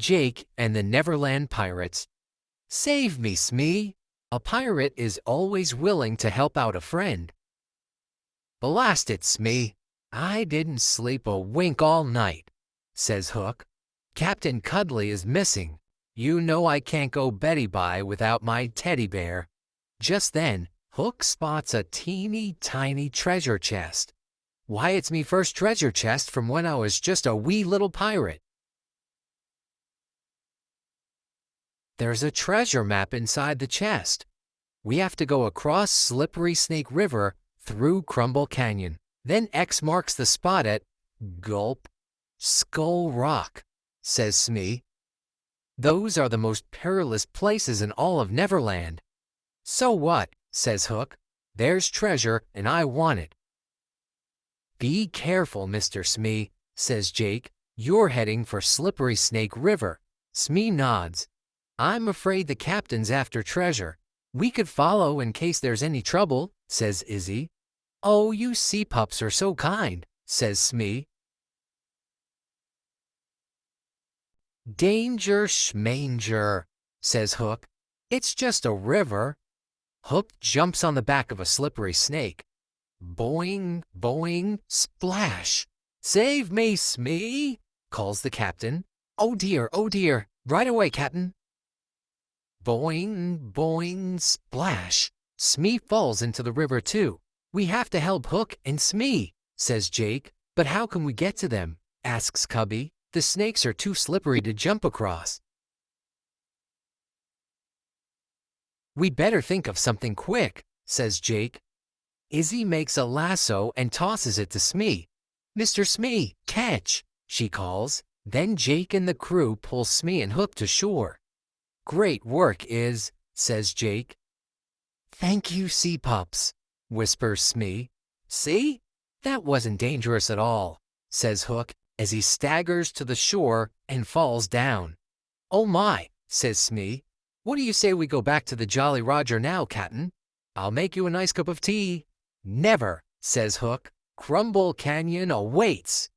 Jake and the Neverland Pirates. Save me, Smee. A pirate is always willing to help out a friend. Blast it, Smee. I didn't sleep a wink all night, says Hook. Captain Cuddly is missing. You know I can't go Betty by without my teddy bear. Just then, Hook spots a teeny tiny treasure chest. Why, it's me first treasure chest from when I was just a wee little pirate. There's a treasure map inside the chest. We have to go across Slippery Snake River through Crumble Canyon. Then X marks the spot at gulp Skull Rock, says Smee. Those are the most perilous places in all of Neverland. So what, says Hook. There's treasure and I want it. Be careful, Mr. Smee, says Jake. You're heading for Slippery Snake River. Smee nods. I'm afraid the captain's after treasure. We could follow in case there's any trouble, says Izzy. Oh, you sea pups are so kind, says Smee. Danger schmanger, says Hook. It's just a river. Hook jumps on the back of a slippery snake. Boing, boing, splash. Save me, Smee, calls the captain. Oh dear, right away, Captain. Boing, boing, splash. Smee falls into the river too. We have to help Hook and Smee, says Jake. But how can we get to them? Asks Cubby. The snakes are too slippery to jump across. We'd better think of something quick, says Jake. Izzy makes a lasso and tosses it to Smee. Mr. Smee, catch, she calls. Then Jake and the crew pull Smee and Hook to shore. Great work, Iz, says Jake. Thank you, sea pups, whispers Smee. See? That wasn't dangerous at all, says Hook as he staggers to the shore and falls down. Oh my, says Smee. What do you say we go back to the Jolly Roger now, Captain? I'll make you a nice cup of tea. Never, says Hook. Crumble Canyon awaits.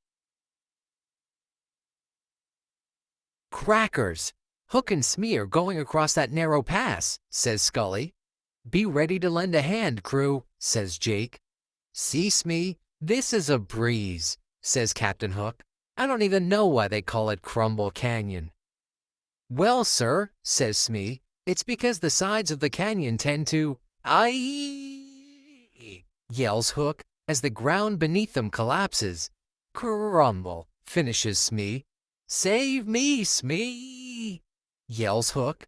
Crackers! Hook and Smee are going across that narrow pass, says Scully. Be ready to lend a hand, crew, says Jake. See, Smee, this is a breeze, says Captain Hook. I don't even know why they call it Crumble Canyon. Well, sir, says Smee, it's because the sides of the canyon tend to... Aye! Yells Hook as the ground beneath them collapses. Crumble, finishes Smee. Save me, Smee! Yells Hook.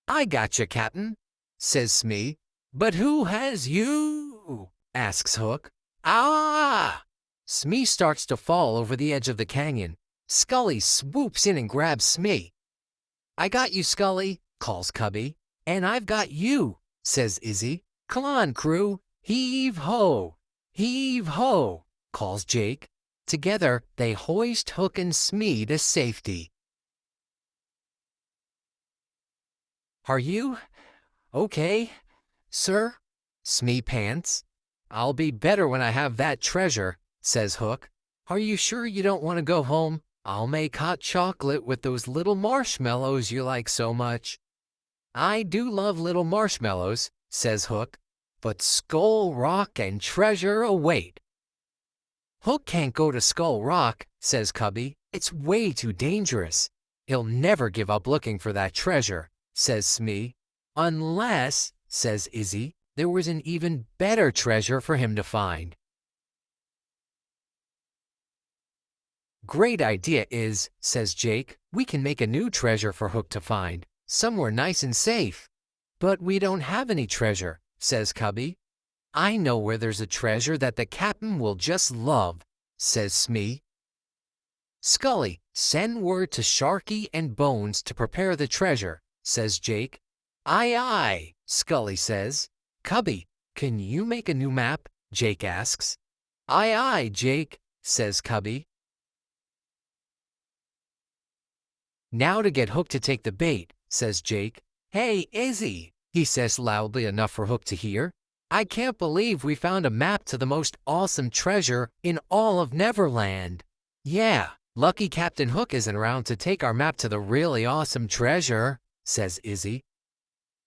I gotcha, Captain, says Smee. But who has you? Asks Hook. Ah! Smee starts to fall over the edge of the canyon. Scully swoops in and grabs Smee. I got you, Scully, calls Cubby. And I've got you, says Izzy. Come on, crew. Heave ho! Heave ho! Calls Jake. Together, they hoist Hook and Smee to safety. Are you okay, sir? Smee pants. I'll be better when I have that treasure, says Hook. Are you sure you don't want to go home? I'll make hot chocolate with those little marshmallows you like so much. I do love little marshmallows, says Hook, but Skull Rock and treasure await. Hook can't go to Skull Rock, says Cubby. It's way too dangerous. He'll never give up looking for that treasure, says Smee. Unless, says Izzy, there was an even better treasure for him to find. Great idea, Iz, says Jake. We can make a new treasure for Hook to find, somewhere nice and safe. But we don't have any treasure, says Cubby. I know where there's a treasure that the captain will just love, says Smee. Scully, send word to Sharky and Bones to prepare the treasure, says Jake. Aye, aye, Scully says. Cubby, can you make a new map? Jake asks. Aye, aye, Jake, says Cubby. Now to get Hook to take the bait, says Jake. Hey, Izzy, he says loudly enough for Hook to hear. I can't believe we found a map to the most awesome treasure in all of Neverland. Yeah, Lucky Captain Hook isn't around to take our map to the really awesome treasure, says Izzy.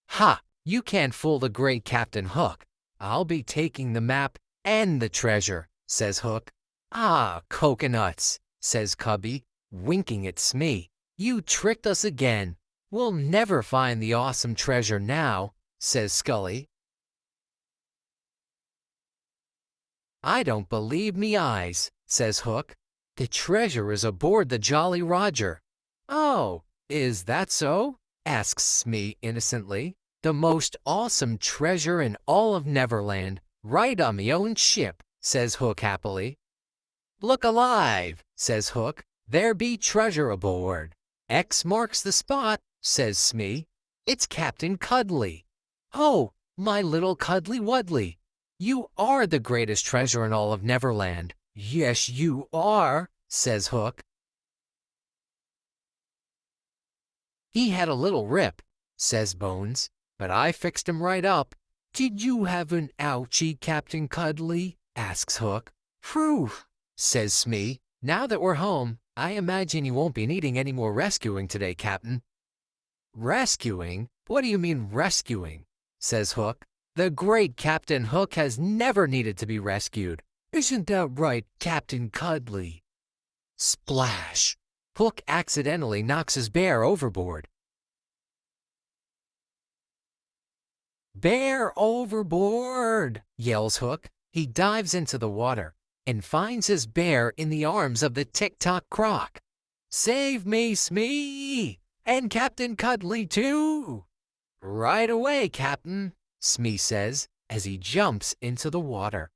Ha! You can't fool the great Captain Hook. I'll be taking the map and the treasure, says Hook. Ah, coconuts, says Cubby, winking at Smee. You tricked us again. We'll never find the awesome treasure now, says Scully. I don't believe me eyes, says Hook. The treasure is aboard the Jolly Roger. Oh, is that so? Asks Smee innocently. The most awesome treasure in all of Neverland, right on me own ship, says Hook happily. Look alive, says Hook. There be treasure aboard. X marks the spot, says Smee. It's Captain Cuddly. Oh, my little Cuddly Wuddly. You are the greatest treasure in all of Neverland. Yes, you are, says Hook. He had a little rip, says Bones, but I fixed him right up. Did you have an ouchie, Captain Cuddly? Asks Hook. Phew, says Smee. Now that we're home, I imagine you won't be needing any more rescuing today, Captain. Rescuing? What do you mean rescuing? Says Hook. The great Captain Hook has never needed to be rescued. Isn't that right, Captain Cuddly? Splash! Hook accidentally knocks his bear overboard. Bear overboard! Yells Hook. He dives into the water and finds his bear in the arms of the Tick-Tock Croc. Save me, Smee! And Captain Cuddly, too! Right away, Captain, Smee says as he jumps into the water.